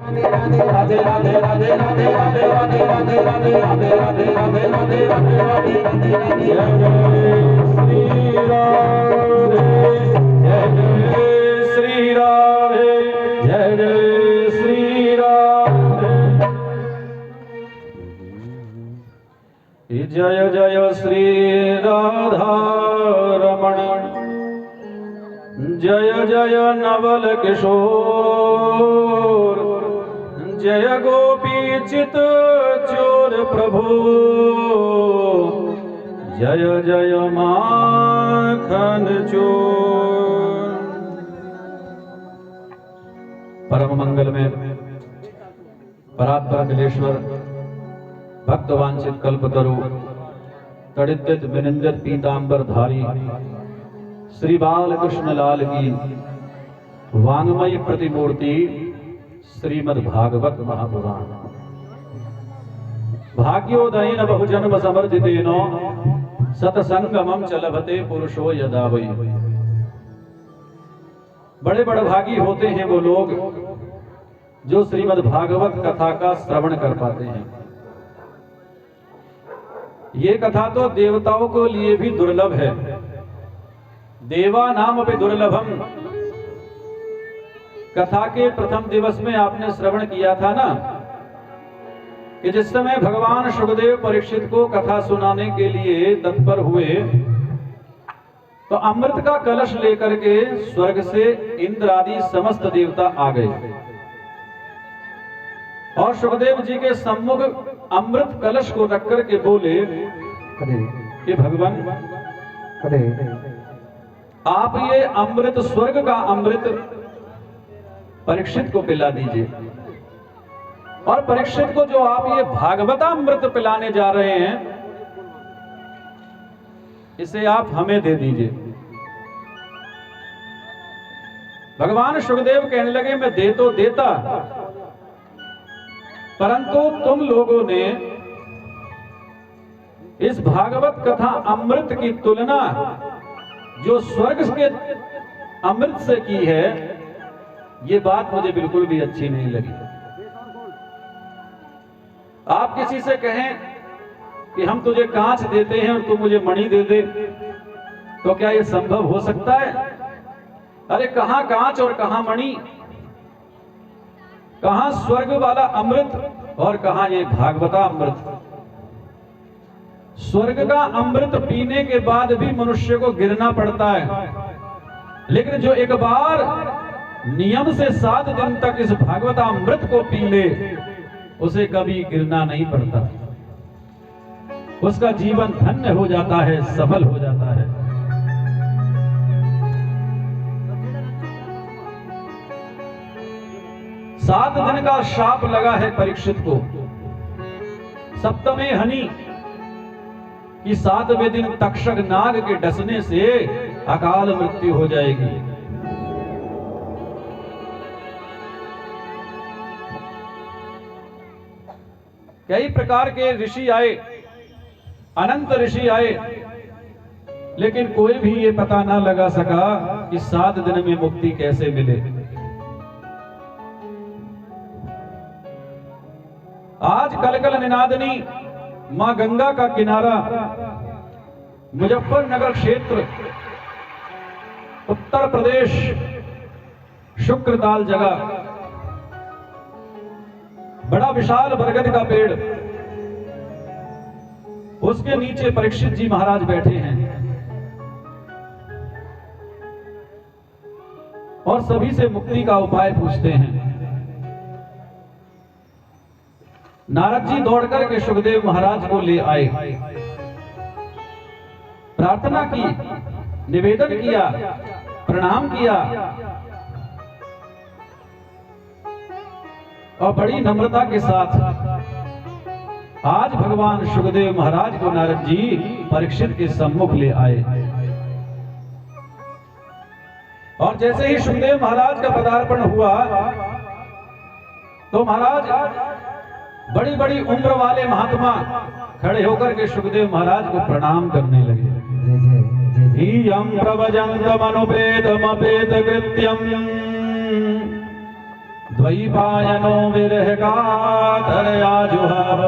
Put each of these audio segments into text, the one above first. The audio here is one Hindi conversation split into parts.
राधे राधे राधे राधे राधे राधे राधे राधे राधे राधे राधे राधे राधे राधे राधे राधे जय जय श्री राधे जय जय श्री राधा रमण जय जय नवल किशोर जय गोपी चित चोर प्रभु जय जय माखन चोर। परम मंगल में परात्पर अखिलेश्वर भक्तवांछित कल्पतरु तड़ित विनिंदित पीतांबर धारी श्री बाल कृष्ण लाल की वांगमय प्रतिमूर्ति श्रीमद् भागवत महापुराण। भाग्योदयेन बहुजन्म समर्जितेन सतसंगमं च लभते पुरुषो यदा वै। बड़े बड़े भागी होते हैं वो लोग जो श्रीमद् भागवत कथा का श्रवण कर पाते हैं। ये कथा तो देवताओं को लिए भी दुर्लभ है। देवा नाम अपि दुर्लभम। कथा के प्रथम दिवस में आपने श्रवण किया था ना कि जिस समय भगवान शुकदेव परीक्षित को कथा सुनाने के लिए तत्पर हुए तो अमृत का कलश लेकर के स्वर्ग से इंद्र आदि समस्त देवता आ गए और शुकदेव जी के सम्मुख अमृत कलश को रख करके बोले कि भगवान आप ये अमृत स्वर्ग का अमृत परीक्षित को पिला दीजिए और परीक्षित को जो आप ये भागवतामृत पिलाने जा रहे हैं इसे आप हमें दे दीजिए। भगवान शुकदेव कहने लगे मैं दे तो देता परंतु तुम लोगों ने इस भागवत कथा अमृत की तुलना जो स्वर्ग के अमृत से की है ये बात मुझे बिल्कुल भी अच्छी नहीं लगी। आप किसी से कहें कि हम तुझे कांच देते हैं और तू मुझे मणि दे दे तो क्या ये संभव हो सकता है? अरे कहां कांच और कहां मणि, कहां स्वर्ग वाला अमृत और कहां ये भागवता अमृत। स्वर्ग का अमृत पीने के बाद भी मनुष्य को गिरना पड़ता है लेकिन जो एक बार नियम से 7 दिन तक इस भागवता अमृत को पी ले उसे कभी गिरना नहीं पड़ता। उसका जीवन धन्य हो जाता है, सफल हो जाता है। सात दिन का शाप लगा है परीक्षित को। सप्तमे हनि कि 7वें दिन तक्षक नाग के डसने से अकाल मृत्यु हो जाएगी। कई प्रकार के ऋषि आए, अनंत ऋषि आए, लेकिन कोई भी ये पता ना लगा सका कि 7 दिन में मुक्ति कैसे मिले। आज कलकल निनादनी मां गंगा का किनारा मुजफ्फरनगर क्षेत्र उत्तर प्रदेश शुक्रताल जगह बड़ा विशाल बरगद का पेड़, उसके नीचे परीक्षित जी महाराज बैठे हैं और सभी से मुक्ति का उपाय पूछते हैं। नारद जी दौड़कर के शुकदेव महाराज को ले आए, प्रार्थना की, निवेदन किया, प्रणाम किया और बड़ी नम्रता के साथ आज भगवान शुकदेव महाराज को नारद जी परीक्षित के सम्मुख ले आए। और जैसे ही शुकदेव महाराज का पदार्पण हुआ तो महाराज बड़ी बड़ी उम्र वाले महात्मा खड़े होकर के शुकदेव महाराज को प्रणाम करने लगे। धियं प्रवजन्तमनुपेतमपेत कृत्यं द्वैपायनो विरह कातर आजुहाव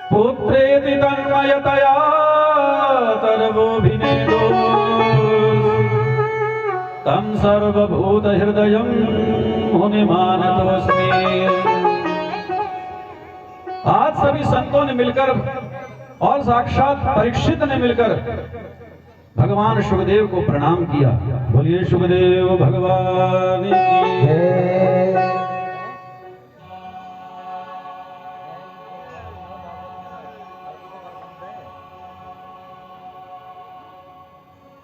पुत्रेति तन्मयतया तर्वोऽभिनेदो तं सर्वभूत हृदयं मुनिमानतोऽस्मि। आज सभी संतों ने मिलकर और साक्षात परीक्षित ने मिलकर भगवान शुकदेव को प्रणाम किया। बोलिए शुकदेव भगवान की जय।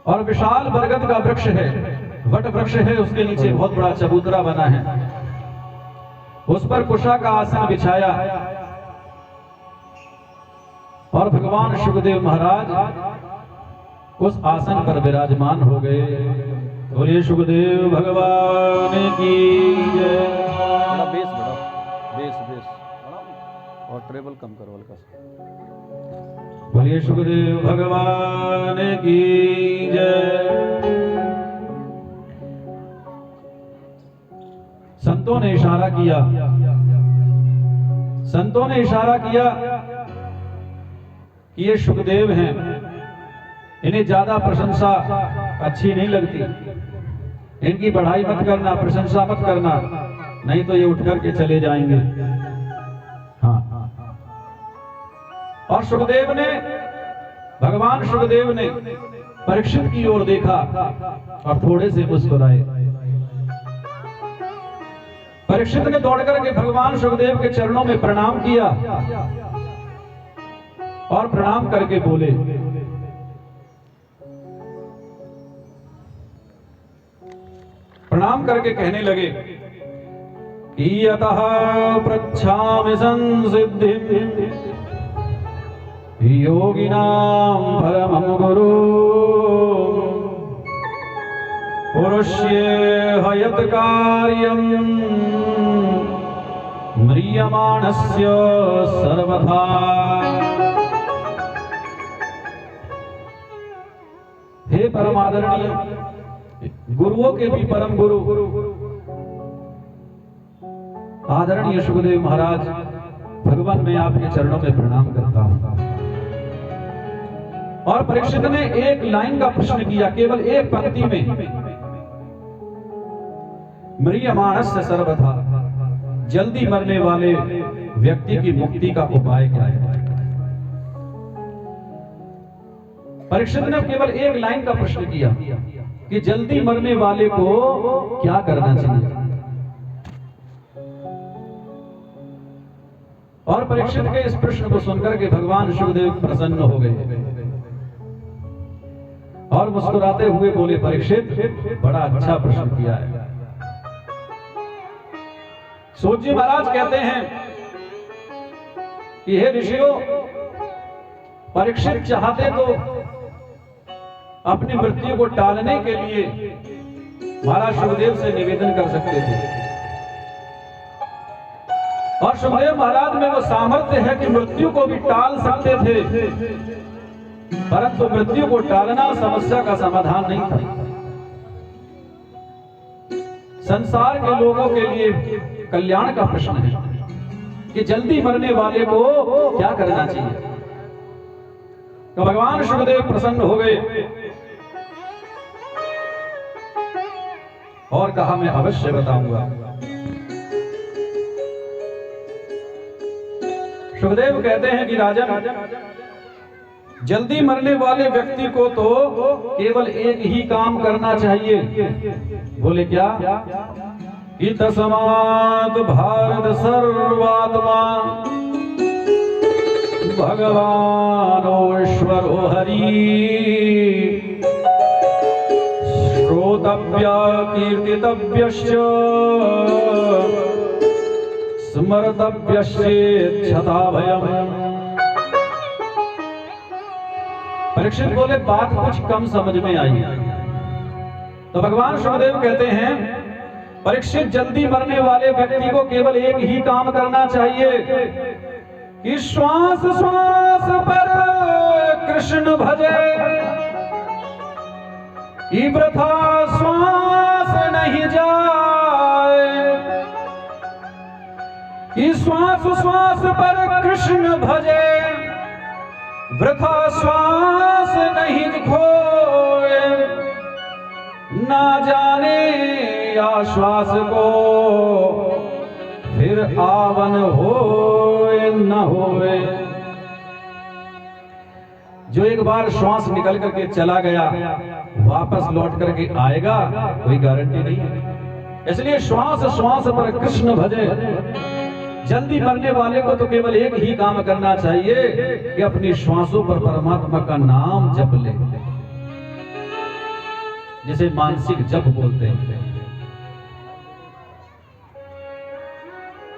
और विशाल बरगद का वृक्ष है, वट वृक्ष है, उसके नीचे बहुत बड़ा चबूतरा बना है, उस पर कुशा का आसन बिछाया और भगवान शुकदेव महाराज उस आसन पर विराजमान हो गए। बोलिए शुकदेव भगवान की जय। बेस बढ़ाओ, बेस बेस और ट्रेबल कम करो हल्का सा। बोलिए शुकदेव भगवान की जय। संतों ने इशारा किया, संतों ने इशारा किया कि ये शुकदेव हैं, इन्हें ज्यादा प्रशंसा अच्छी नहीं लगती, इनकी बढ़ाई मत करना, प्रशंसा मत करना, नहीं तो ये उठ करके चले जाएंगे। हाँ, और शुकदेव ने, भगवान शुकदेव ने परीक्षित की ओर देखा और थोड़े से मुस्कुराए। परीक्षित ने दौड़ करके भगवान शुकदेव के चरणों में प्रणाम किया और प्रणाम करके बोले, प्रणाम करके कहने लगे, यतः पृच्छामि संसिद्धिं योगिनां परमं गुरु पुरुष्येह यत् कार्यं म्रियमाणस्य सर्वथा। हे परमादरणीय, गुरुओं के भी परम गुरु आदरणीय शुकदेव महाराज, भगवान मैं आपके चरणों में प्रणाम करता हूं। और परीक्षित ने एक लाइन का प्रश्न किया, केवल एक पंक्ति में, म्रियमाणस्य सर्वथा, जल्दी मरने वाले व्यक्ति की मुक्ति का उपाय क्या है। परीक्षित ने केवल एक लाइन का प्रश्न किया कि जल्दी मरने वाले को क्या करना चाहिए। और परीक्षित के इस प्रश्न को सुनकर के भगवान शुकदेव प्रसन्न हो गए और मुस्कुराते हुए बोले, परीक्षित बड़ा अच्छा प्रश्न किया है। सूत जी महाराज कहते हैं कि हे ऋषियों, परीक्षित चाहते तो अपनी मृत्यु को टालने के लिए महाराज शुकदेव से निवेदन कर सकते थे, और शुकदेव महाराज में वो सामर्थ्य है कि मृत्यु को भी टाल सकते थे, परंतु मृत्यु को टालना समस्या का समाधान नहीं था। संसार के लोगों के लिए कल्याण का प्रश्न है कि जल्दी मरने वाले को क्या करना चाहिए। तो भगवान शुकदेव प्रसन्न हो गए और कहा, मैं अवश्य बताऊंगा। शुकदेव कहते हैं कि राजन, जल्दी मरने वाले व्यक्ति को तो केवल एक ही काम करना चाहिए। बोले क्या? इतस्मात् भारत सर्वात्मा भगवानो ईश्वरो हरि श्रोतव्य कीर्तितव्यश्च स्मर्तव्यश्चेच्छता भयम्। परीक्षित बोले, बात कुछ कम समझ में आई। तो भगवान शुकदेव कहते हैं, परीक्षित, जल्दी मरने वाले व्यक्ति को केवल एक ही काम करना चाहिए कि श्वास श्वास पर कृष्ण भजे, कि वृथा श्वास नहीं जाए, कि श्वास श्वास पर कृष्ण भजे, वृथा श्वास नहीं खोए, ना जाने आश्वास को फिर आवन होए न होए। जो एक बार श्वास निकल करके चला गया वापस लौट करके आएगा कोई गारंटी नहीं है। इसलिए श्वास श्वास पर कृष्ण भजे। जल्दी मरने वाले को तो केवल एक ही काम करना चाहिए कि अपनी श्वासों पर परमात्मा का नाम जप ले, जिसे मानसिक जप बोलते हैं।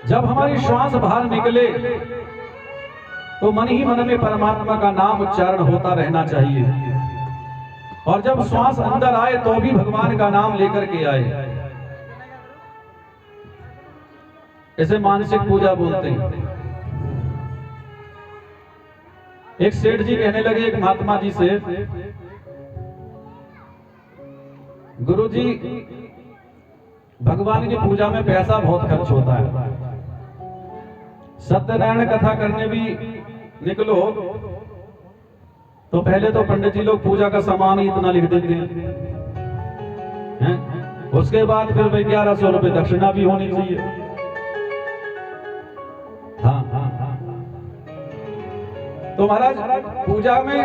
जब हमारी श्वास बाहर निकले तो मन ही मन में परमात्मा का नाम उच्चारण होता रहना चाहिए, और जब श्वास अंदर आए तो भी भगवान का नाम लेकर के आए। इसे मानसिक पूजा बोलते हैं। एक सेठ जी कहने लगे एक महात्मा जी से, गुरु जी भगवान की पूजा में पैसा बहुत खर्च होता है, सत्यनारायण कथा करने भी निकलो तो पहले तो पंडित जी लोग पूजा का सामान ही इतना लिख देते हैं, उसके बाद फिर 1100 रुपए दक्षिणा भी होनी चाहिए। हाँ तो महाराज पूजा में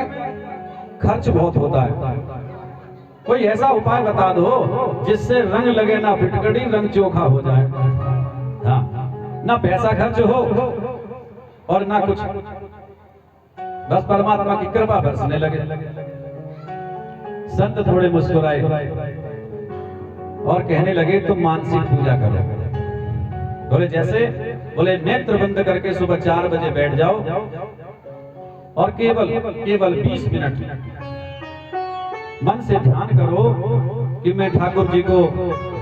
खर्च बहुत होता है, कोई ऐसा उपाय बता दो जिससे रंग लगे ना फिटकड़ी, रंग चोखा हो जाए। हाँ, ना पैसा खर्च हो और ना कुछ, बस परमात्मा की कृपा बरसने लगे। संत थोड़े मुस्कुराए और कहने लगे तुम मानसिक पूजा करो। बोले जैसे? बोले नेत्र बंद करके सुबह 4 बजे बैठ जाओ और केवल 20 मिनट मन से ध्यान करो कि मैं ठाकुर जी को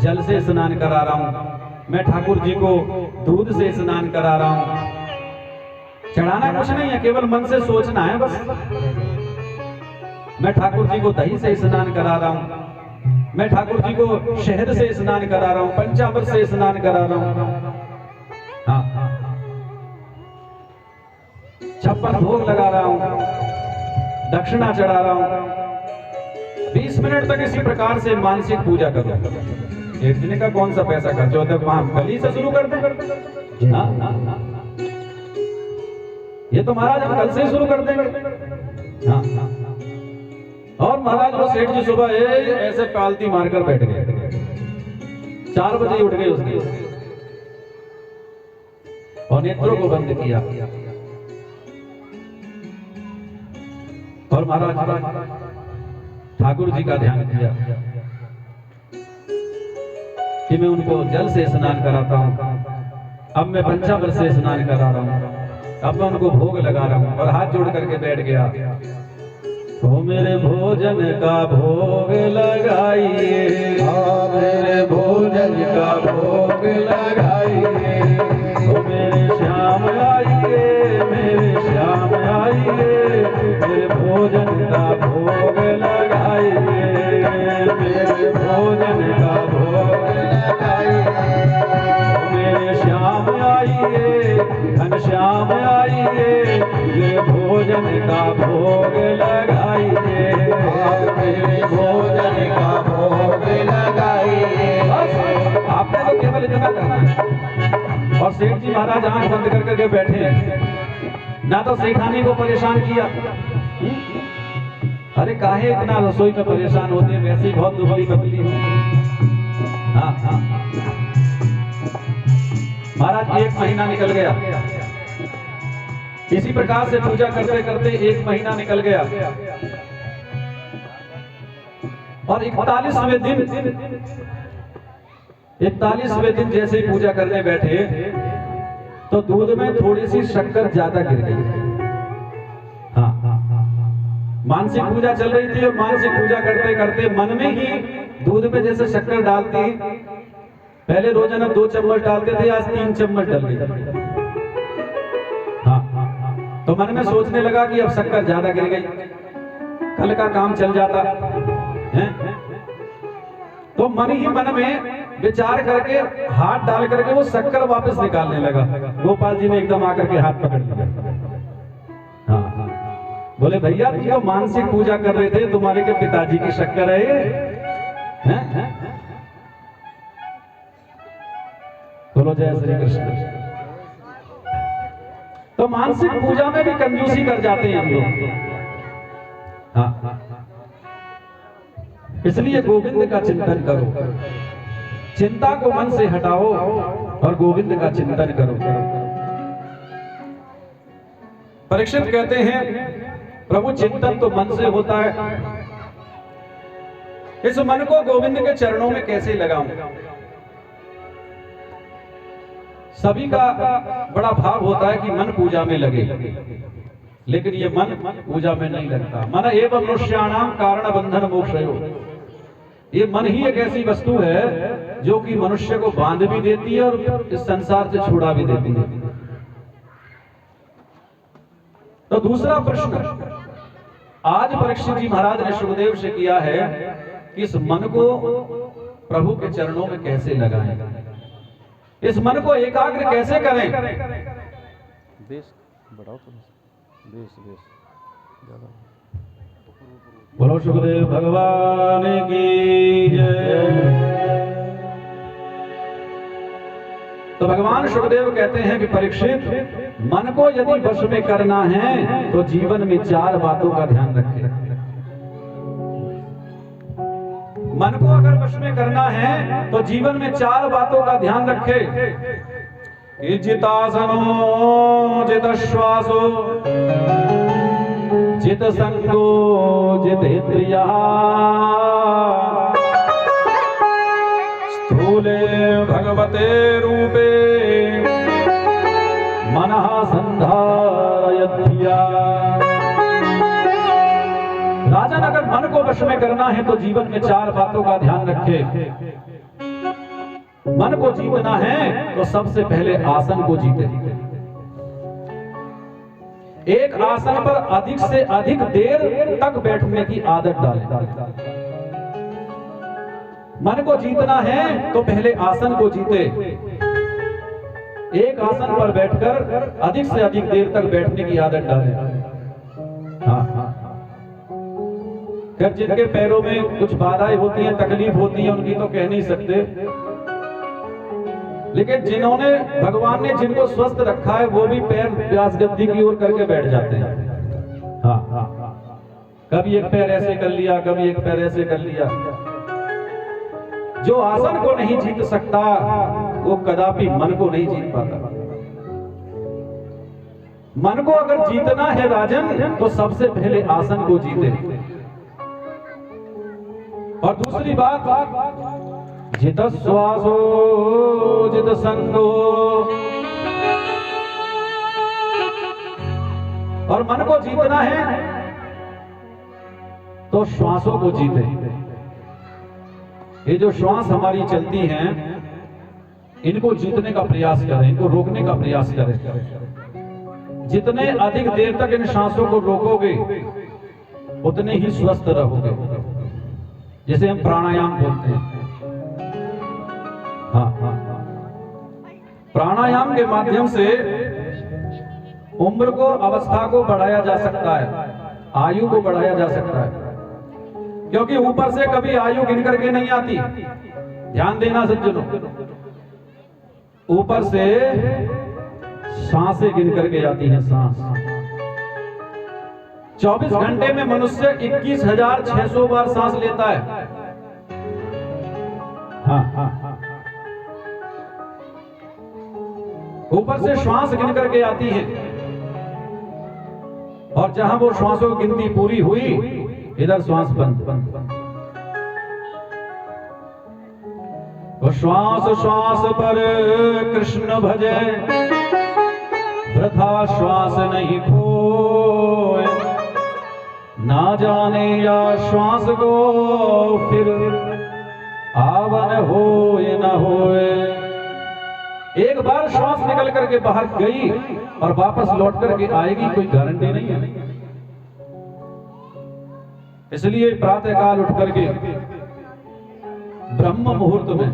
जल से स्नान करा रहा हूं, मैं ठाकुर जी को दूध से स्नान करा रहा हूं। चढ़ाना कुछ नहीं है, केवल मन से सोचना है बस। मैं ठाकुर जी को दही से स्नान करा रहा हूं, मैं ठाकुर जी को शहद से स्नान करा रहा हूं, पंचामृत से स्नान करा रहा हूं। हाँ, 56 भोग लगा रहा हूं, दक्षिणा चढ़ा रहा हूं। 20 मिनट तक इसी प्रकार से मानसिक पूजा करो। एक दिन का कौन सा पैसा खर्च होता है, वहां कल से शुरू कर दे। हाँ, ये तो महाराज हम कल से शुरू कर देंगे। हाँ, और महाराज वो सेठ जी सुबह ऐसे पालती मारकर बैठ गए, 4 बजे उठ गए उसके और नेत्रों को बंद किया और महाराज ठाकुर जी का ध्यान किया कि मैं उनको जल से स्नान कराता हूं, अब मैं पंचामृत से स्नान करा रहा हूं, अब मैं उनको भोग लगा रहा हूं। और हाथ जोड़ करके बैठ गया, तो मेरे भोजन का भोग लगाइए, मेरे भोजन का भोग लगाइए, तो मेरे श्याम आइए, मेरे श्याम आइए, मेरे भोजन का भोग लगाइए, मेरे भोजन का भोग लगाइए, मेरे श्याम आइए, घनश्याम आइए, मेरे भोजन का भोग लगाइए, मेरे भोजन का भोग लगाइए। आपने तो केवल इतना करना है। और सेठ जी महाराज आंख बंद कर करके बैठे हैं, ना तो सेठानी को परेशान किया। अरे काहे इतना रसोई में परेशान होते हैं, वैसे ही बहुत दुबली पतली हो। हाँ, महाराज 1 महीना निकल गया, इसी प्रकार से पूजा करते करते 1 महीना निकल गया और 41वें दिन जैसे ही पूजा करने बैठे तो दूध में थोड़ी सी शक्कर ज्यादा गिर गई। हाँ, मानसिक पूजा चल रही थी और मानसिक पूजा करते करते मन में ही दूध में जैसे शक्कर डालती, पहले रोजाना 2 चम्मच डालते थे, आज 3 चम्मच डाल गई। हाँ, तो मन में सोचने लगा कि अब शक्कर ज्यादा गिर गई, कल का काम चल जाता है। तो मन ही मन में विचार करके हाथ डाल करके वो शक्कर वापस निकालने लगा। गोपाल जी ने एकदम आकर के हाथ पकड़ लिया। हाँ हाँ, बोले भैया तुम तो मानसिक पूजा कर रहे थे, तुम्हारे के पिताजी की शक्कर है ये? हैं? बोलो जय श्री कृष्ण। तो मानसिक पूजा में भी कंजूसी कर जाते हैं हम लोग। हाँ, इसलिए गोविंद का चिंतन करो, चिंता को मन से हटाओ और गोविंद का चिंतन करो। परीक्षित कहते हैं प्रभु चिंतन तो मन से होता है, इस मन को गोविंद के चरणों में कैसे लगाऊं? सभी का बड़ा भाव होता है कि मन पूजा में लगे, लेकिन ये मन पूजा में नहीं लगता। मन एवं मनुष्याणाम कारण बंधन मोक्षयो। ये मन ही एक ऐसी वस्तु है जो कि मनुष्य को बांध भी देती है और इस संसार से छुड़ा भी देती है। तो दूसरा प्रश्न आज परीक्षित जी महाराज ने सुखदेव से किया है कि इस मन को प्रभु के चरणों में कैसे लगाएं, इस मन को एकाग्र कैसे करें? बेस बढ़ाओ थोड़ा, बेस ज्यादा। बोलो सुखदेव भगवान की जय। तो भगवान सुखदेव कहते हैं कि परीक्षित, मन को यदि वश में करना है तो जीवन में 4 बातों का ध्यान रखें। मन को अगर वश में करना है तो जीवन में 4 बातों का ध्यान रखें। जितासनो, जित श्वासो, जित संगो, जितेन्द्रिया, स्थूले भगवते रूपे मनः संधारयध्या। राजन अगर मन को वश में करना है तो जीवन में 4 बातों का ध्यान रखे। मन को जीतना है तो सबसे पहले आसन को जीते। एक आसन पर अधिक से अधिक देर तक बैठने की आदत डालें। मन को जीतना है तो पहले आसन को जीते। एक आसन पर बैठकर अधिक से अधिक देर तक बैठने की आदत डालें। हाँ हाँ, फिर जिनके पैरों में कुछ बाधाएं होती हैं, तकलीफ होती है, उनकी तो कह नहीं सकते, लेकिन जिन्होंने भगवान ने जिनको स्वस्थ रखा है वो भी पैर व्यास गद्दी की ओर करके बैठ जाते हैं। हाँ हाँ, कभी एक पैर ऐसे कर लिया, कभी एक पैर ऐसे कर लिया। जो आसन को नहीं जीत सकता वो कदापि मन को नहीं जीत पाता। मन को अगर जीतना है राजन तो सबसे पहले आसन को जीते। और दूसरी बात, जित श्वासो, जित संगो। और मन को जीतना है तो श्वासों को जीते। ये जो श्वास हमारी चलती हैं, इनको जीतने का प्रयास करें, इनको रोकने का प्रयास करें। जितने अधिक देर तक इन श्वासों को रोकोगे उतने ही स्वस्थ रहोगे। जैसे हम प्राणायाम बोलते हैं। हाँ हाँ, प्राणायाम के माध्यम से उम्र को, अवस्था को बढ़ाया जा सकता है, आयु को बढ़ाया जा सकता है। क्योंकि ऊपर से कभी आयु गिन करके नहीं आती। ध्यान देना सज्जनों, ऊपर से सांसें गिन करके आती हैं। सांस 24 घंटे में मनुष्य 21,600 बार सांस लेता है। हाँ हाँ, ऊपर से श्वास गिन करके आती है। और जहां वो श्वासों की गिनती पूरी हुई, इधर श्वास बंद। वो श्वास श्वास पर कृष्ण भजे, वृथा श्वास नहीं खोए। ना जाने या श्वास को फिर आवन होए न होए। एक बार श्वास निकल करके बाहर गई और वापस लौट करके आएगी, कोई गारंटी नहीं है। इसलिए प्रातः काल उठ करके ब्रह्म मुहूर्त में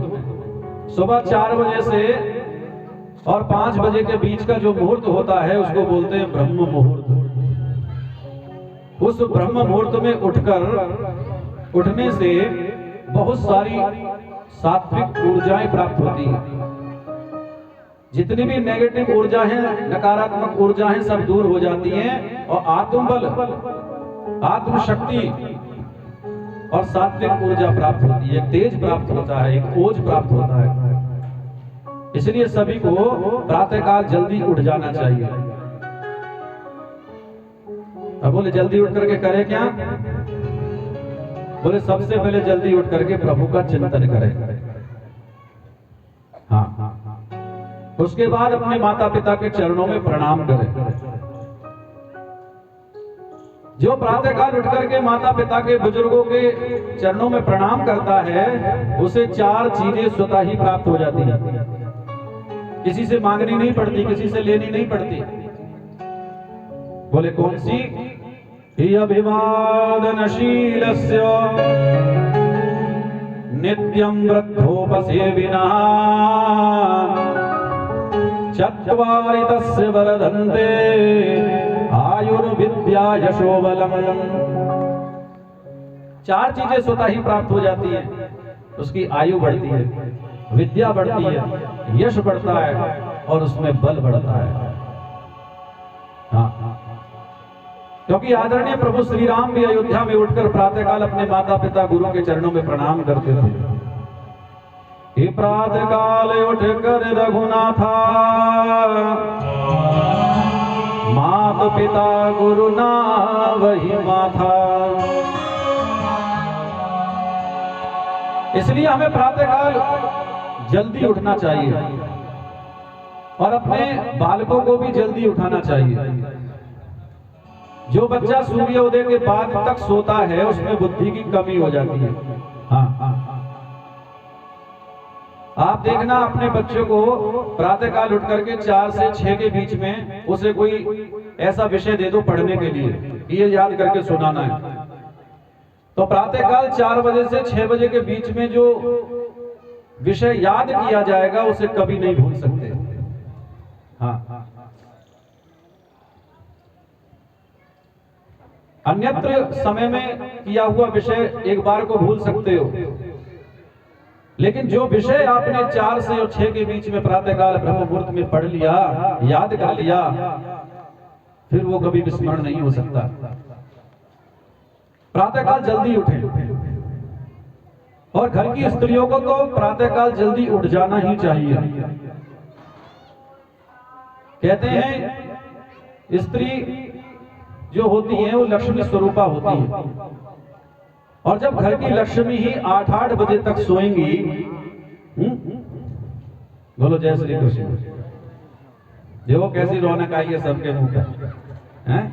सुबह 4 बजे से और 5 बजे के बीच का जो मुहूर्त होता है उसको बोलते हैं ब्रह्म मुहूर्त। उस ब्रह्म मुहूर्त में उठने से बहुत सारी सात्विक ऊर्जाएं प्राप्त होती हैं। जितनी भी नेगेटिव ऊर्जा है, नकारात्मक ऊर्जा है, सब दूर हो जाती हैं और आत्मबल, आत्मशक्ति और सात्विक ऊर्जा प्राप्त होती है, तेज प्राप्त होता है, एक ओज प्राप्त होता है। इसलिए सभी को प्रातःकाल जल्दी उठ जाना चाहिए। अब बोले जल्दी उठ करके करे क्या? बोले सबसे पहले जल्दी उठ करके प्रभु का चिंतन करें। हाँ, उसके बाद अपने माता पिता के चरणों में प्रणाम करें। जो प्रातःकाल उठ करके माता पिता के, बुजुर्गों के चरणों में प्रणाम करता है, उसे 4 चीजें स्वतः ही प्राप्त हो जाती हैं। किसी से मांगनी नहीं पड़ती, किसी से लेनी नहीं पड़ती। बोले कौन सी? हि अभिवादनशीलस्य नित्यं वृद्धोपसेविनः चत्वारि तस्य वर्धन्ते आयुर्विद्या यशोबलम्। 4 चीजें स्वतः ही प्राप्त हो जाती हैं। उसकी आयु बढ़ती है, विद्या बढ़ती है, यश बढ़ता है और उसमें बल बढ़ता है। हाँ, क्योंकि आदरणीय प्रभु श्री राम भी अयोध्या में उठकर प्रातःकाल अपने माता पिता गुरु के चरणों में प्रणाम करते थे। हे प्रातःकाल उठकर रघुनाथा मात पिता गुरु ना वही माथा। इसलिए हमें प्रातःकाल जल्दी उठना चाहिए और अपने बालकों को भी जल्दी उठाना चाहिए। जो बच्चा सूर्योदय के बाद तक सोता है उसमें बुद्धि की कमी हो जाती है। हाँ, आप देखना अपने बच्चों को प्रातःकाल उठ करके 4 से 6 के बीच में उसे कोई ऐसा विषय दे दो पढ़ने के लिए, ये याद करके सुनाना है। तो प्रातःकाल 4 बजे से 6 बजे के बीच में जो विषय याद किया जाएगा उसे कभी नहीं भूल सकते। हाँ, अन्यत्र समय में किया हुआ विषय एक बार को भूल सकते हो, लेकिन जो विषय आपने 4 से 6 के बीच में प्रातःकाल ब्रह्म मुहूर्त में पढ़ लिया, याद कर लिया, फिर वो कभी विस्मरण नहीं हो सकता। प्रातःकाल जल्दी उठें और घर की स्त्रियों को तो प्रातःकाल जल्दी उठ जाना ही चाहिए। कहते हैं स्त्री जो होती है वो लक्ष्मी स्वरूपा होती है और जब घर की लक्ष्मी ही 8-8 बजे तक सोएंगी, बोलो जय श्री कृष्ण। देखो कैसी रौनक आई है सबके मुंह पे, हैं?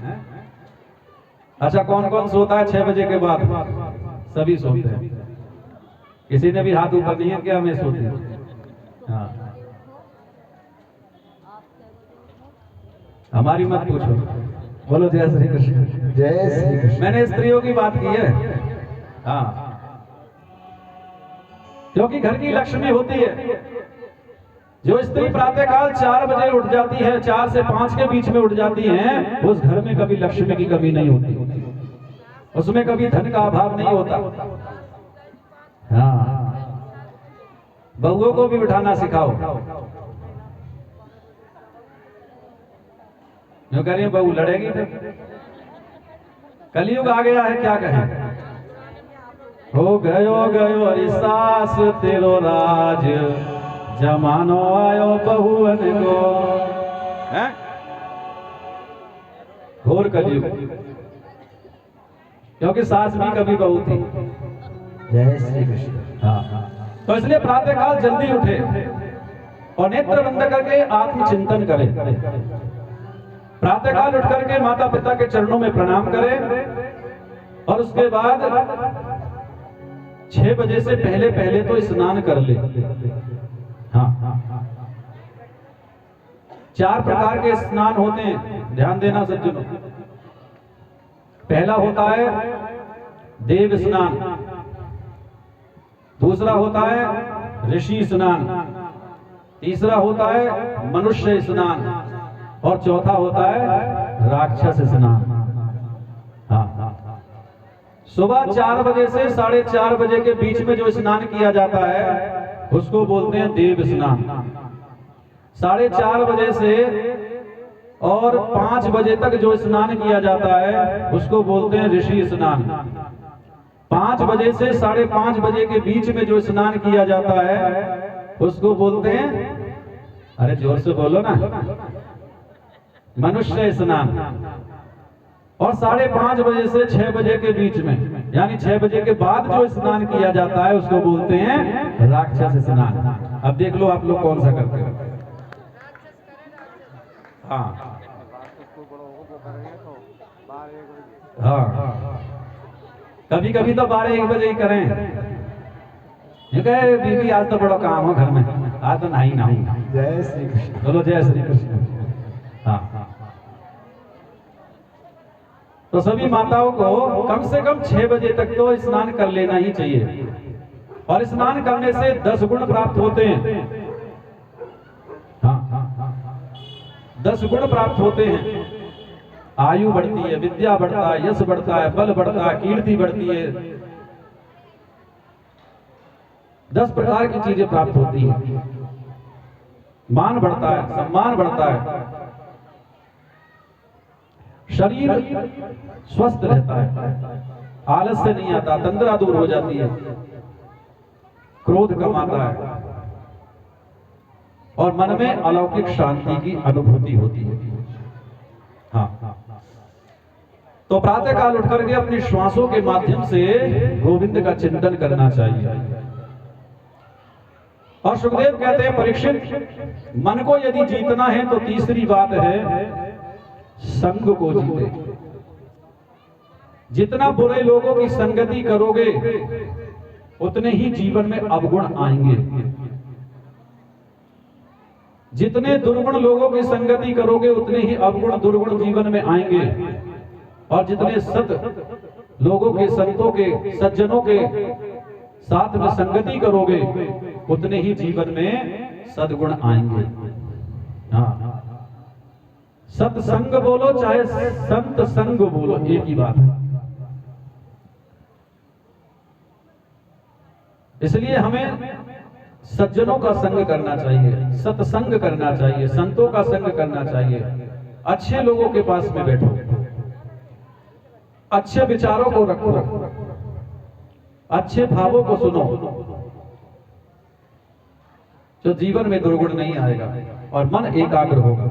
अच्छा, कौन कौन सोता है 6 बजे के बाद? सभी सोते हैं। किसी ने भी हाथ ऊपर नहीं है क्या? मैं सोती हूँ। हाँ, हमारी मत पूछो। बोलो जय श्री कृष्ण। जय श्री कृष्ण। मैंने स्त्रियों की बात की है। हाँ, क्योंकि घर की लक्ष्मी होती है। जो स्त्री प्रातःकाल 4 बजे उठ जाती है, 4 से 5 के बीच में उठ जाती है, उस घर में कभी लक्ष्मी की कमी नहीं होती, उसमें कभी धन का अभाव नहीं होता। हाँ, बहुओं को भी उठाना सिखाओ। जो कह रही है बहू लड़ेगी, कलयुग आ गया है, क्या कहें। हो गयो हरि सास तेरो राज, जमानो आयो बहुअन को, हैं? घोर कलयुग, क्योंकि सास भी कभी बहू थी। जय श्री कृष्ण। हाँ, तो इसलिए प्रातःकाल जल्दी उठे और नेत्र बंद करके आत्मचिंतन करें। प्रातःकाल उठ करके माता पिता के चरणों में प्रणाम करें और उसके बाद 6 बजे से पहले पहले तो स्नान कर ले। हाँ, 4 प्रकार के स्नान होते हैं, ध्यान देना सज्जनों। पहला होता है देव स्नान, दूसरा होता है ऋषि स्नान, तीसरा होता है मनुष्य स्नान और चौथा होता है राक्षस स्नान। हाँ, सुबह 4 बजे से 4:30 बजे के बीच में जो स्नान किया जाता है उसको बोलते हैं देव स्नान। 4:30 बजे से और 5 बजे तक जो स्नान किया जाता है उसको बोलते हैं ऋषि स्नान। 5 बजे से 5:30 बजे के बीच में जो स्नान किया जाता है उसको बोलते हैं, अरे जोर से बोलो ना, मनुष्य स्नान। और 5:30 बजे से 6 बजे के बीच में यानी 6 बजे के बाद जो स्नान किया जाता है उसको बोलते हैं राक्षस स्नान। अब देख लो आप लोग कौन सा करते हो। हाँ हाँ, कभी कभी तो 12-1 बजे ही करें। ये कहे बीबी आज तो बड़ा काम हो घर में, आज तो नहीं ना। जय श्री कृष्ण। बोलो जय श्री कृष्ण। हाँ, तो सभी माताओं को कम से कम 6 बजे तक तो स्नान कर लेना ही चाहिए। और स्नान करने से 10 गुण प्राप्त होते हैं। हाँ, 10 गुण प्राप्त होते हैं। आयु बढ़ती है, विद्या बढ़ता है, यश बढ़ता है, बल बढ़ता है, कीर्ति बढ़ती है। 10 प्रकार की चीजें प्राप्त होती है। मान बढ़ता है, सम्मान बढ़ता है, शरीर स्वस्थ रहता है, आलस्य नहीं आता, तंद्रा दूर हो जाती है, क्रोध कम आता है और मन में अलौकिक शांति की अनुभूति होती है। हाँ, तो प्रातः काल उठ करके अपनी श्वासों के माध्यम से गोविंद का चिंतन करना चाहिए। और सुखदेव कहते हैं परीक्षित, मन को यदि जीतना है तो तीसरी बात है संग को जीते। जितना बुरे लोगों की संगति करोगे उतने ही जीवन में अवगुण आएंगे। जितने दुर्गुण लोगों की संगति करोगे उतने ही अवगुण दुर्गुण जीवन में आएंगे। और जितने सत लोगों के, संतों के, सज्जनों के साथ में संगति करोगे उतने ही जीवन में सद्गुण आएंगे। हाँ, सत्संग बोलो चाहे संत संग बोलो, एक ही बात है। इसलिए हमें सज्जनों का संग करना चाहिए, सत्संग करना चाहिए, संतों का संग करना चाहिए। अच्छे लोगों के पास में बैठो, अच्छे विचारों को रखो, अच्छे भावों को सुनो, तो जीवन में दुर्गुण नहीं आएगा और मन एकाग्र होगा।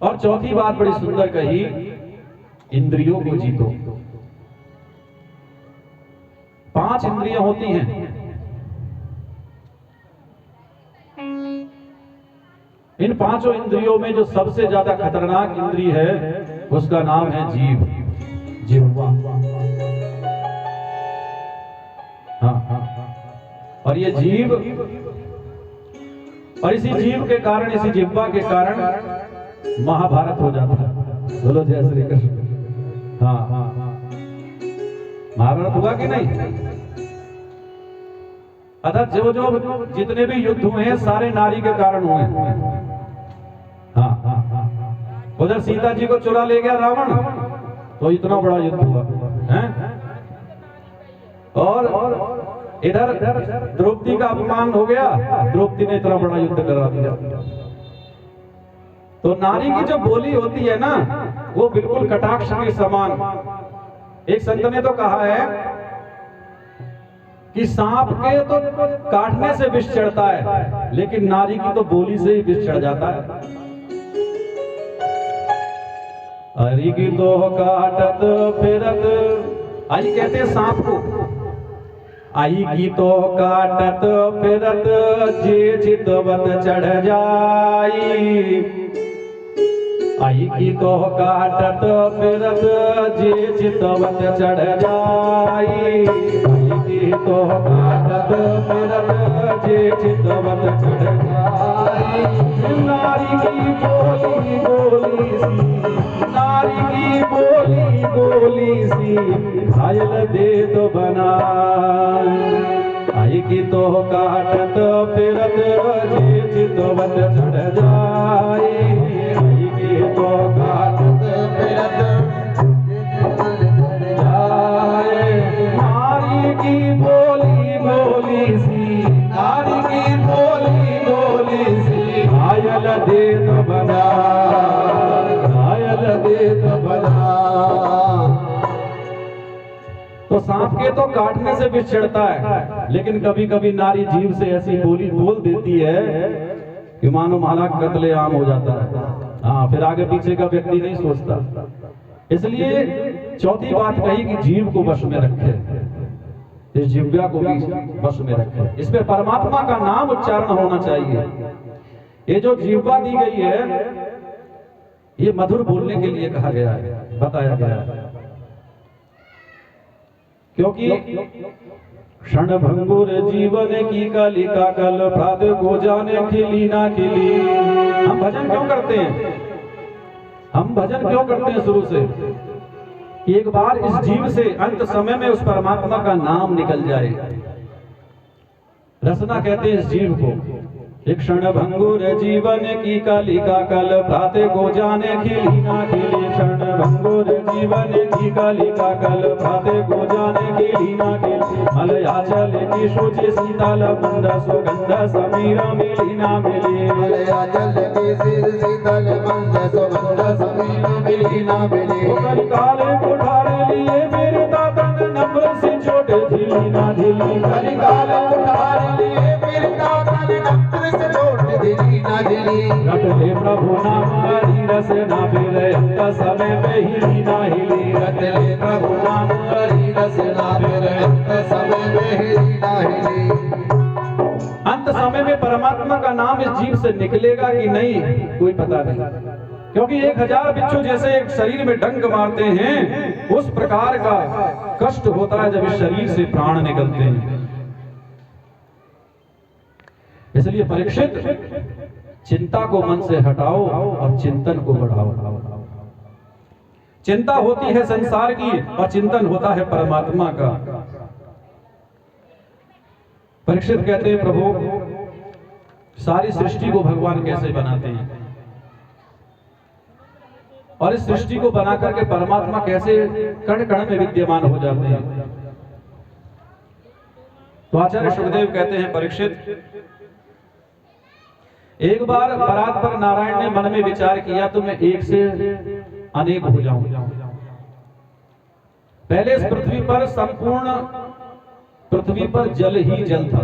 और चौथी बात बड़ी सुंदर कही, इंद्रियों को जीतो। 5 इंद्रियां होती हैं। इन 5 इंद्रियों में जो सबसे ज्यादा खतरनाक इंद्रिय है उसका नाम है जीव, जिह्वा। हाँ, और ये जीव, और इसी जीव के कारण, इसी जिह्वा के कारण महाभारत हो जाता है। बोलो जय श्री कृष्ण। हाँ, महाभारत हुआ कि नहीं? अर्थात जो जितने भी युद्ध हुए हैं सारे नारी के कारण हुए। हाँ, उधर सीता जी को चुरा ले गया रावण तो इतना बड़ा युद्ध हुआ है। और इधर द्रौपदी का अपमान हो गया, द्रौपदी ने इतना बड़ा युद्ध करा दिया। तो नारी की जो बोली होती है ना वो बिल्कुल कटाक्ष के समान। एक संत ने तो कहा है कि सांप के तो काटने से विष चढ़ता है लेकिन नारी की तो बोली से ही विष चढ़ जाता है। हरि की तो काटत फिरत, आई कहते हैं सांप को, आई की तो काटत फिरत जे चितवत चढ़ जाई। आई की तो काटत फिरत जे चितवत चढ़ जाई। आई की तो काटत फिरत जे चितवत चढ़ जाई। नारी की बोली बोली सी, नारी की बोली बोली सी, घायल दे तो बनाए। आई की तो काटत फिरत जे चितवत चढ़ जाए, हई के तो काटत फिरत जाए। नारी की बोली बोली सी, नारी की बोली बोली सी, घायल देत बना, घायल देत बना। तो सांप के तो काटने से भी छिड़ता है, लेकिन कभी कभी नारी जीव से ऐसी बोली बोल देती है कि मानो माला कत्लेआम हो जाता है। हाँ, फिर आगे पीछे का व्यक्ति नहीं सोचता। इसलिए चौथी बात कही कि जीव को वश में रखे, इस जिह्वा को भी वश में रखे, इसमें परमात्मा का नाम उच्चारण होना चाहिए। ये जो जिह्वा दी गई है, ये मधुर बोलने के लिए कहा गया है, बताया गया है। क्योंकि क्षण भंगुर जीवन की कालिका कल प्रात को जाने खिली ना खिली। हम भजन क्यों करते हैं? हम भजन क्यों करते हैं शुरू से? कि एक बार इस जीव से अंत समय में उस परमात्मा का नाम निकल जाए। रसना कहते हैं इस जीव को। एक क्षण भंगुर जीवन की कालिका कल प्राते को जाने खिली ना खिली। क्षण भंगुर जीवन की कालिका कल प्राते को जाने खिली ना खिली। मलयाचल की शुचि शीतल मंद सुगंध समीरा मिली ना मिली। मलयाचल की शीतल मंद सुगंध समीरा मिली ना मिली। काले कुठार लिए मेरे दातन नम्र से चोट झिली ना झिली। काले कुठार लिए मेरे दातन नम्र से चोट झिली ना झिली। रट ले प्रभु नाम हरि रस ना फिरे अंत समय में हिली ना हिली। रट ले प्रभु नाम हरि रस ना फिरे अंत समय में हिली ना हिली। अंत समय में परमात्मा का नाम इस जीव से निकलेगा कि नहीं, कोई पता नहीं। क्योंकि 1000 बिच्छू जैसे एक शरीर में डंक मारते हैं, उस प्रकार का कष्ट होता है जब इस शरीर से प्राण निकलते हैं। इसलिए परीक्षित, चिंता को मन से हटाओ और चिंतन को बढ़ाओ। चिंता होती है संसार की और चिंतन होता है परमात्मा का। परीक्षित कहते हैं, प्रभु सारी सृष्टि को भगवान कैसे बनाते हैं और इस सृष्टि को बना करके परमात्मा कैसे कण कण में विद्यमान हो जाते हैं। तो आचार्य शुकदेव कहते हैं, परीक्षित एक बार परात पर नारायण ने मन में विचार किया तो मैं एक से अनेक हो जाऊं। पहले इस पृथ्वी पर संपूर्ण पृथ्वी पर जल ही जल था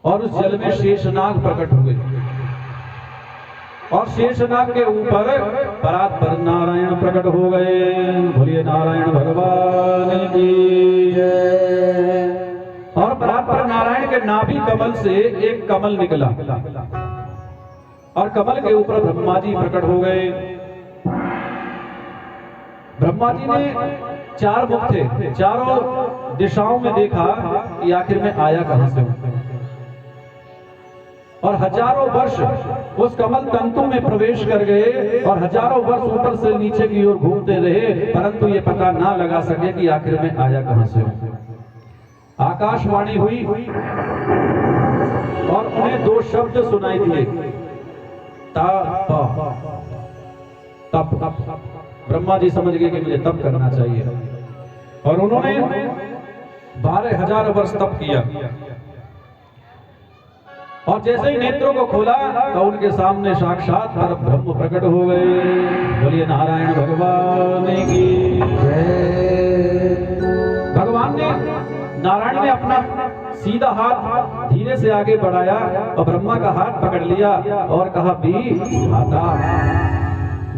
और उस जल में शेषनाग प्रकट हुए और शेषनाग के ऊपर परात पर नारायण प्रकट हो गए। बोलिए नारायण भगवान की जय। और परात पर नारायण के नाभि कमल से एक कमल निकला और कमल के ऊपर ब्रह्मा जी प्रकट हो गए। ब्रह्मा जी ने 4 मुख थे, चारों दिशाओं में देखा कि आखिर में आया कहां से हूं। और हजारों वर्ष उस कमल तंतु में प्रवेश कर गए और हजारों वर्ष ऊपर से नीचे की ओर घूमते रहे, परंतु ये पता ना लगा सके कि आखिर में आया कहां से हूं। आकाशवाणी हुई और उन्हें 2 शब्द सुनाई दिए, तप। ब्रह्मा जी समझ गए कि मुझे तप करना चाहिए और उन्होंने 12,000 वर्ष तप किया। और जैसे ही नेत्रों को खोला तो उनके सामने साक्षात परब्रह्म प्रकट हो गए। बोलिए नारायण भगवान की जय। भगवान ने, नारायण ने अपना सीधा हाथ धीरे से आगे बढ़ाया और ब्रह्मा का हाथ पकड़ लिया और कहा विधाता,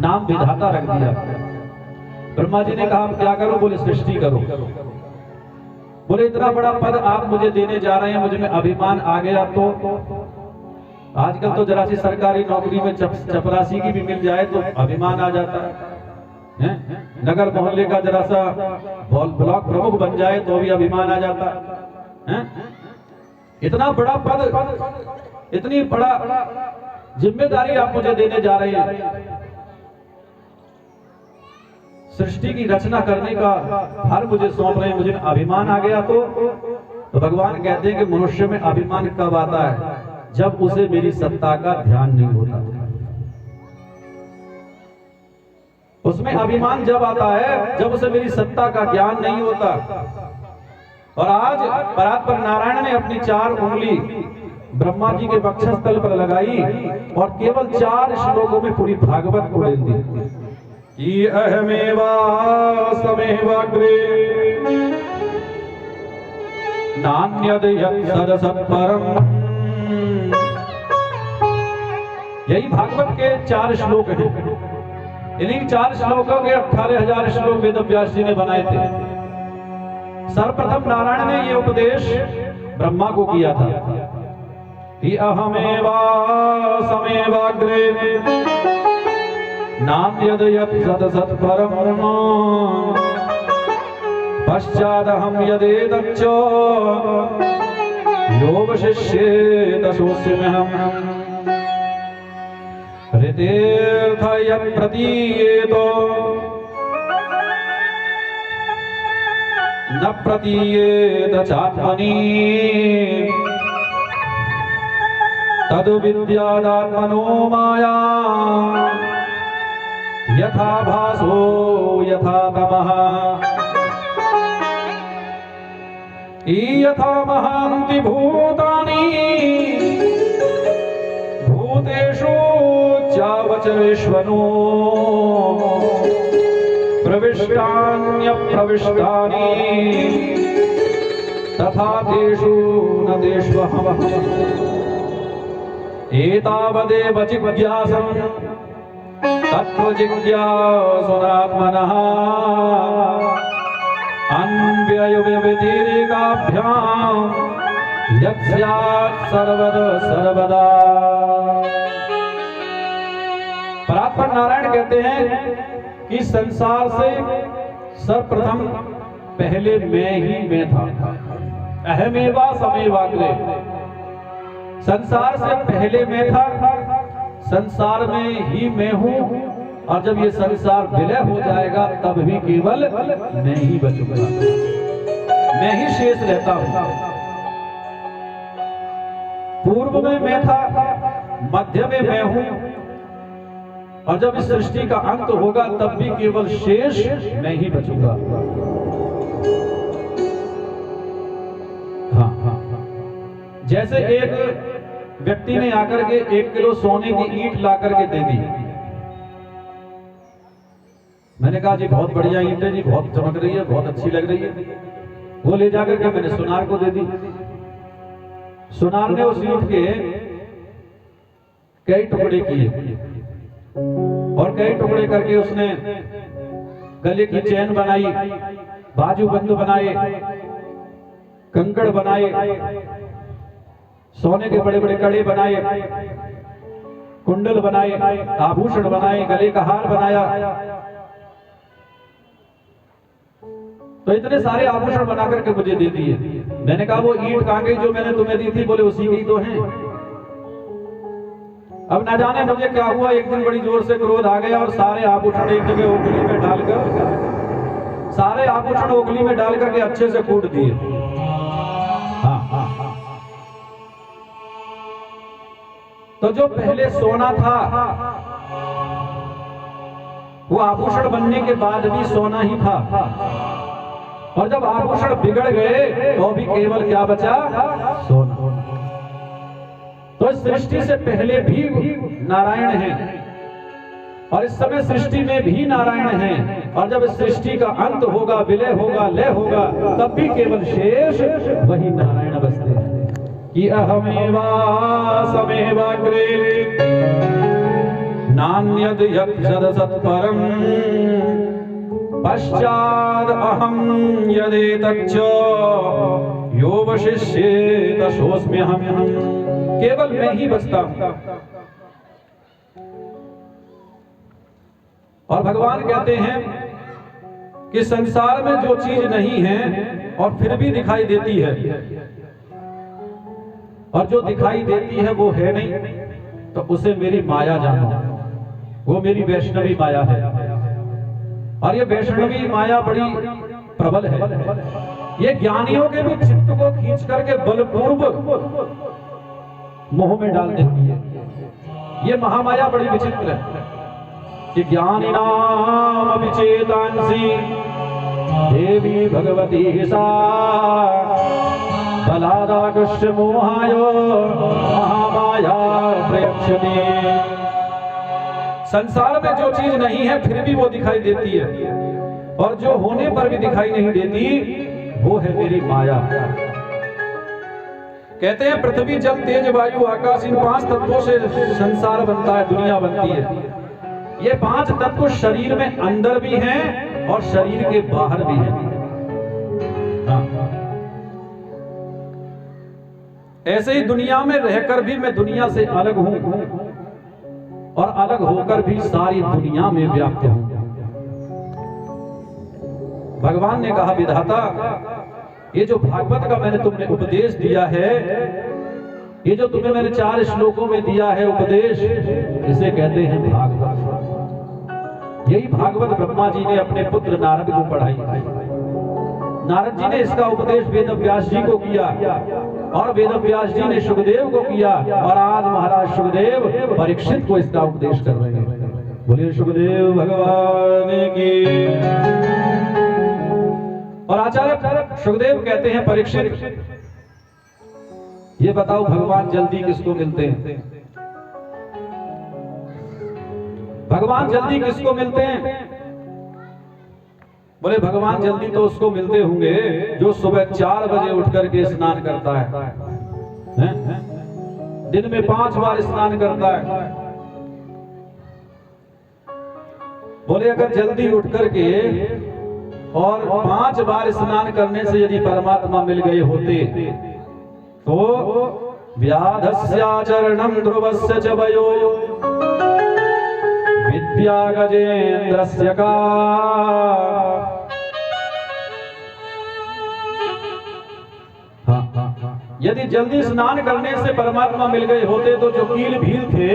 नाम विधाता रख दिया। ब्रह्मा जी ने कहा क्या करो? बोले सृष्टि करो। बोले इतना बड़ा पद आप मुझे देने जा रहे हैं, मुझ में अभिमान आ गया तो? आजकल तो जरा सी सरकारी नौकरी में चपरासी की भी मिल जाए तो अभिमान आ जाता है। नगर मोहल्ले का जरा सा ब्लॉक प्रमुख बन जाए तो भी अभिमान आ जाता है। इतना बड़ा पद, इतनी बड़ा जिम्मेदारी आप मुझे देने जा रहे हैं, सृष्टि की रचना करने का भार मुझे सौंप रहे हैं, मुझे अभिमान आ गया तो? तो भगवान कहते हैं कि मनुष्य में अभिमान कब आता है? जब उसे मेरी सत्ता का ध्यान नहीं होता। उसमें अभिमान जब आता है जब उसे मेरी सत्ता का ज्ञान नहीं होता। और आज परात्पर नारायण ने अपनी 4 उंगली ब्रह्मा जी के वक्षस्थल पर लगाई और केवल 4 श्लोकों में पूरी भागवत को ले दी कि अहमेवा समेवाग्रे नान्यद यत् सत्परम। यही भागवत के 4 श्लोक हैं। इन्हीं 4 श्लोकों के 18,000 श्लोक वेद व्यास जी ने बनाए थे। सर्वप्रथम नारायण ने ये उपदेश ब्रह्मा को किया था कि अहमेवा समेवाग्रे नान्यद यत् सत्परम पश्चादहं यदेतच्च योऽवशिष्येत सोऽस्म्यहम् ऋतेऽर्थ यत् प्रतीयेत न प्रतीयेत चात्मनि तद्विद्यादात्मनो माया यथा भासो यथा तमः यथा महान्ति भूतानि भूतेषु चावचरेष्वनो प्रविष्टान्यप्रविष्टानि तथा तेषु न तेष्वहम् एतावदेव जिज्ञासं तत्त्वजिज्ञासुनात्मनः अन्व्ययव्यतिरेकाभ्यां यत् स्यात् सर्वदा। परात्पर नारायण कहते हैं कि संसार से सर्वप्रथम पहले मैं ही मैं था। अहमेवा समेवाग्रे, संसार से पहले मैं था, संसार में ही मैं हूं, और जब ये संसार विलय हो जाएगा तब भी केवल मैं ही बचूंगा, मैं ही शेष रहता हूं। पूर्व में मैं था, मध्य में मैं हूं, और जब इस सृष्टि का अंत होगा तब भी केवल शेष मैं ही बचूंगा। हाँ, जैसे एक व्यक्ति ने आकर के 1 किलो सोने की ईंट ला करके दे दी। मैंने कहा जी बहुत बढ़िया ईंट है जी, बहुत चमक रही है, बहुत अच्छी लग रही है। वो ले जाकर के मैंने सुनार को दे दी। सुनार ने उस ईंट के कई टुकड़े किए और कई टुकड़े करके उसने गले की चैन बनाई, बाजूबंद बनाए, कंकड़ बनाए, सोने के बड़े बड़े कड़े बनाए, कुंडल बनाए, आभूषण बनाए, गले का हार बनाया। तो इतने सारे आभूषण बना करके मुझे दे दिए। मैंने कहा वो ईंट कहां गई जो मैंने तुम्हें दी थी? बोले उसी की तो है। अब ना जाने मुझे क्या हुआ, एक दिन बड़ी जोर से क्रोध आ गया और सारे आभूषण एक जगह ओखली में डालकर, सारे आभूषण ओखली में डाल करके अच्छे से कूट दिए। हाँ। तो जो पहले सोना था वो आभूषण बनने के बाद भी सोना ही था, और जब आभूषण बिगड़ गए तो भी केवल क्या बचा? सोना। तो इस सृष्टि से पहले भी नारायण हैं और इस समय सृष्टि में भी नारायण हैं, और जब इस सृष्टि का अंत होगा, विलय होगा, लय होगा, तब भी केवल शेष वही नारायण बसते हैं। कि अहमेवा समेवाग्रे नान्यद यत् सत्परम पश्चाद अहं यदेतच्च योऽवशिष्येत सोऽस्म्यहम्। केवल मैं ही बचता हूं। और भगवान कहते हैं कि संसार में जो चीज नहीं है और फिर भी दिखाई देती है, और जो दिखाई देती है वो है नहीं, तो उसे मेरी माया जानो। वो मेरी वैष्णवी माया है, और ये वैष्णवी माया बड़ी प्रबल है। ये ज्ञानियों के भी चित्त को खींच करके बलपूर्वक मोह में डाल देती है। ये महामाया बड़ी विचित्र है कि ज्ञानी नाम विचेतांसी देवी भगवती सा बलादाकृष्ट मोहाय महामाया प्रयक्षते। संसार में जो चीज नहीं है फिर भी वो दिखाई देती है, और जो होने पर भी दिखाई नहीं देती वो है मेरी माया। कहते हैं पृथ्वी जल तेज वायु आकाश, इन 5 तत्वों से संसार बनता है, दुनिया बनती है। ये 5 तत्व शरीर में अंदर भी हैं और शरीर के बाहर भी हैं। हाँ। ऐसे ही दुनिया में रहकर भी मैं दुनिया से अलग हूं और अलग होकर भी सारी दुनिया में व्याप्त हूं। भगवान ने कहा विधाता, ये जो भागवत का मैंने तुमने उपदेश दिया है, ये जो तुम्हें मैंने 4 श्लोकों में दिया है उपदेश, इसे कहते हैं भागवत। यही भागवत ब्रह्मा जी ने अपने पुत्र नारद को पढ़ाई। नारद जी ने इसका उपदेश वेद व्यास जी को किया और वेद व्यास जी ने सुखदेव को किया, और आज महाराज सुखदेव परीक्षित को इसका उपदेश कर रहे हैं। बोलिए सुखदेव भगवान की। और आचार्य सुखदेव कहते हैं परीक्षित, ये बताओ भगवान जल्दी किसको मिलते हैं? भगवान जल्दी किसको मिलते हैं? बोले भगवान जल्दी तो उसको मिलते होंगे जो सुबह 4 बजे उठ करके स्नान करता है, दिन में 5 बार स्नान करता है। बोले अगर जल्दी उठ करके और 5 बार स्नान करने से यदि परमात्मा मिल गए होते तो व्याधस्याचरणं ध्रुवस्य च वयो विद्या गजेन्द्रस्य का। यदि जल्दी स्नान करने से परमात्मा मिल गए होते तो जो कील भील थे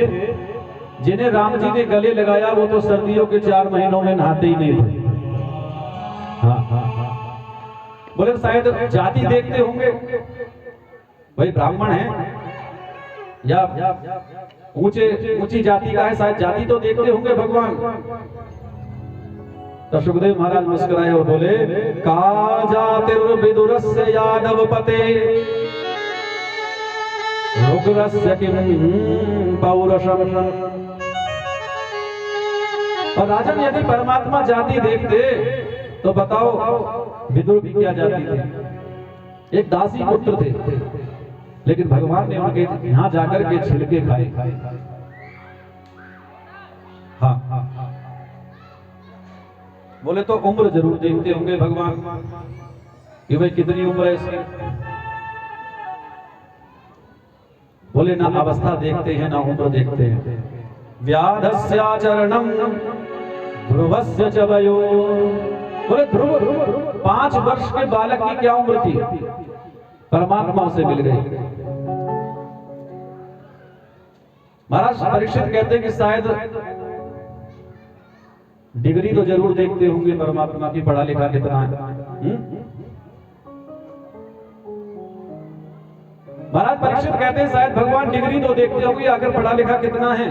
जिन्हें राम जी ने गले लगाया वो तो सर्दियों के 4 महीनों में नहाते ही नहीं थे। बोले शायद जाति देखते होंगे, भाई ब्राह्मण है या ऊंची जाति का है, शायद जाति तो देखते होंगे भगवान। तो सुखदेव महाराज मुस्कुराए और बोले का जातिर्विदुरस्य यादव पते रुग्रस्य किं पौरुषम। और राजन यदि परमात्मा जाति देखते तो बताओ विदुर की क्या जाति थी? एक दासी पुत्र थे, लेकिन भगवान ने उनके यहां जाकर के छिलके खाए। हाँ। बोले तो उम्र जरूर देखते होंगे भगवान कि भाई कितनी उम्र है इसकी। बोले ना अवस्था देखते हैं ना उम्र देखते हैं। व्याधस्याचरणं ध्रुवस्य च वयो। बोले ध्रुव 5 वर्ष के बालक की क्या उम्र थी? परमात्मा से मिल गई। महाराज परीक्षित कहते हैं कि शायद डिग्री तो जरूर देखते होंगे परमात्मा की, पढ़ा लिखा कितना है। महाराज परीक्षित कहते हैं शायद भगवान डिग्री तो देखते होंगे, आखिर पढ़ा लिखा कितना है?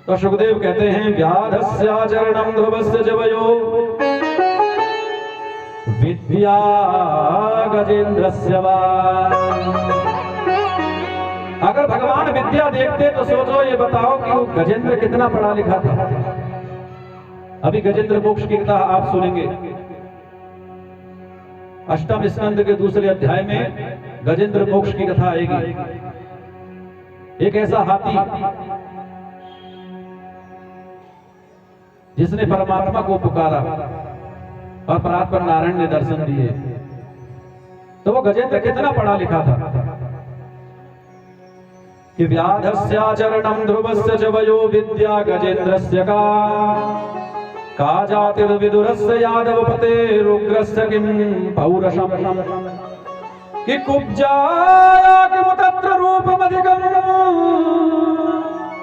तो सुखदेव कहते हैं व्याधस्याचरणं ध्रुवस्य च वयो विद्या गजेन्द्रस्य वा। अगर भगवान विद्या देखते तो सोचो, ये बताओ कि वो गजेंद्र कितना पढ़ा लिखा था। अभी गजेंद्र मोक्ष की कथा आप सुनेंगे। 8वें स्कंद के दूसरे अध्याय में गजेंद्र मोक्ष की कथा आएगी। एक ऐसा हाथी जिसने परमात्मा को पुकारा और परात्पर नारायण ने दर्शन दिए, तो वो गजेंद्र कितना पढ़ा लिखा था कि व्याधस्याचरणं ध्रुवस्य च वयो विद्या गजेन्द्रस्य का जातिर्विदुरस्य यादवपते रुग्रस्य किं पौरुषम। कि कुब्जाया किमु तत्र रूपमधिकम्